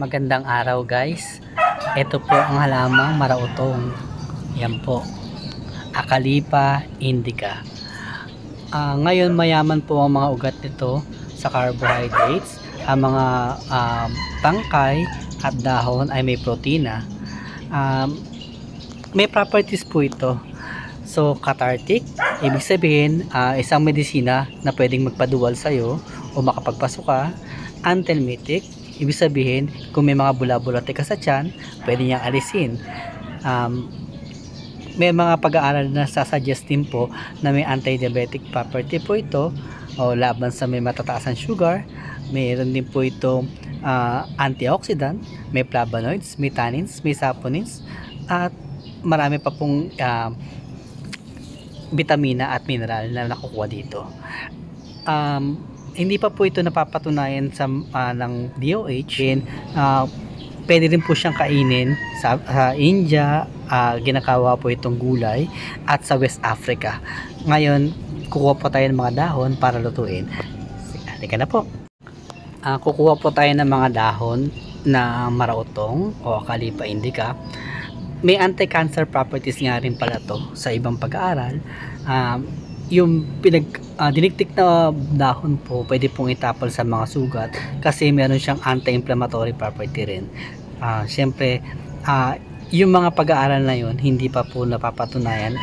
Magandang araw guys. Ito po ang halamang marautong. Yan po. Acalypha indica. Ngayon mayaman po ang mga ugat nito sa carbohydrates. Ang mga tangkay at dahon ay may protina. May properties po ito. So cathartic, ibig sabihin isang medisina na pwedeng magpaduwal sa'yo o makapagpasuka. Anthelmintic, ibig sabihin kung may mga bula-bulate ka sa tiyan, pwede niyang alisin. May mga pag-aaral na sasuggest din po na may anti-diabetic property po ito o laban sa may matataasan sugar. Mayroon din po ito antioxidant, may flavonoids, may tannins, may saponins at marami pa pong vitamina at mineral na nakukuha dito. Hindi pa po ito napapatunayan sa ng DOH. Pwede rin po siyang kainin sa India, ginakawa po itong gulay, at sa West Africa. Ngayon kukuha po tayo ng mga dahon para lutuin. Halika na po. Kukuha po tayo ng mga dahon na marautong o Acalypha indica. May anti-cancer properties nga rin pala to sa ibang pag-aaral. Yung diniktik na dahon po pwede pong itapal sa mga sugat kasi meron siyang anti-inflammatory property rin. Siyempre yung mga pag-aaral na yun hindi pa po napapatunayan,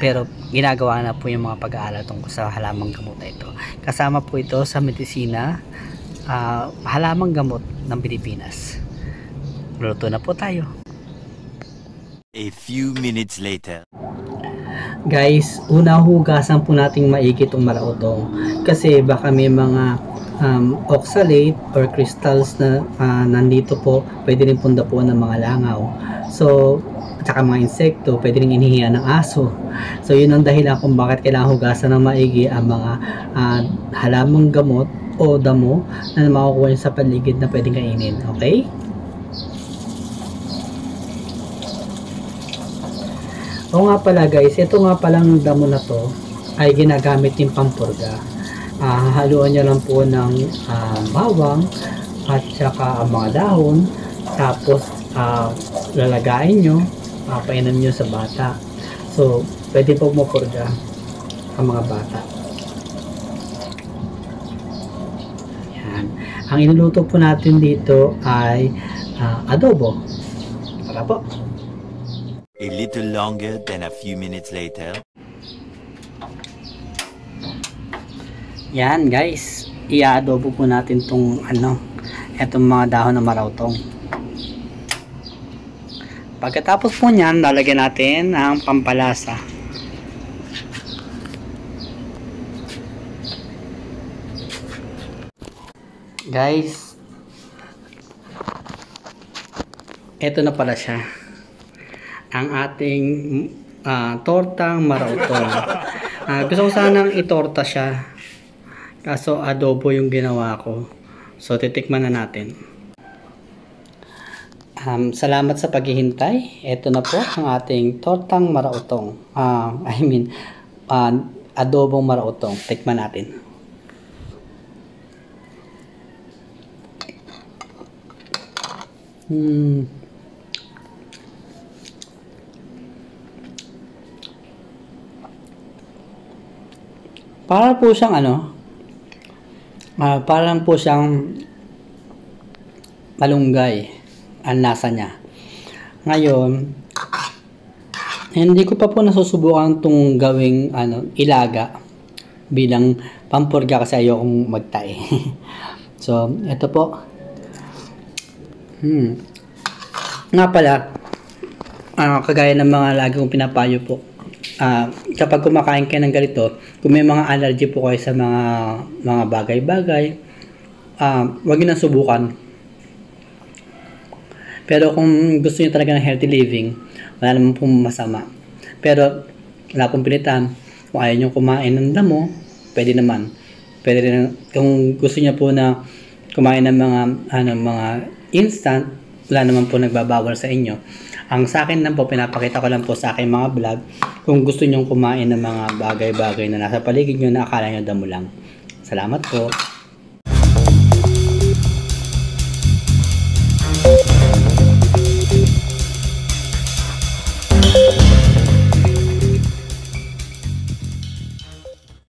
pero ginagawa na po yung mga pag-aaral tungkol sa halamang gamot na ito. Kasama po ito sa medisina halamang gamot ng Pilipinas. Luto na po tayo. A few minutes later. Guys, una hugasan po nating maigi itong marautong kasi baka may mga oxalate or crystals na nandito po, pwede rin pong dapuan ng mga langaw. So, at saka mga insekto, pwede rin inihiya ng aso. So, yun ang dahilan kung bakit kailangan hugasan ng maigi ang mga halamang gamot o damo na makukuha sa paligid na pwedeng kainin. Okay? O nga pala guys, ito nga palang damo na to ay ginagamit yung pampurga. Haluan nyo lang po ng bawang at saka ang mga dahon, tapos lalagayin nyo, painom nyo sa bata. So pwede po mapurga ang mga bata. Yan. Ang inuluto po natin dito ay adobo. Tara po. A little longer than a few minutes later. Yan guys, i-adobo po natin tong etong mga dahon na marautong. Pagkatapos po niyan, lalagyan natin ang pampalasa. Guys, eto na pala siya. Ang ating tortang marautong. Gusto ko sanang itorta siya, kaso adobo yung ginawa ko. So titikman na natin. Salamat sa paghihintay. Ito na po ang ating tortang marautong. Adobong marautong. Tikman natin. Para po siyang parang po siyang malunggay ang lasa niya. Ngayon, hindi ko pa po nasusubukan itong gawing ilaga bilang pampurga kasi ayokong magtae. So, ito po. Nga pala, kagaya ng mga lagi kong pinapayo po, kapag kumakain kayo ng ganito, kung may mga allergy po kayo sa mga bagay-bagay, wag niyo nang subukan. Pero kung gusto niyo talaga ng healthy living, wala naman pong masama. Pero wala pong pilitan. Kung ayaw niyo kumain ng damo, pwede naman. Pwede rin, kung gusto niyo po na kumain ng mga instant, wala naman po nagbabawal sa inyo. Ang sa akin lang po, pinapakita ko lang po sa aking mga vlog kung gusto nyong kumain ng mga bagay-bagay na nasa paligid nyo na akala nyo damo lang. Salamat po.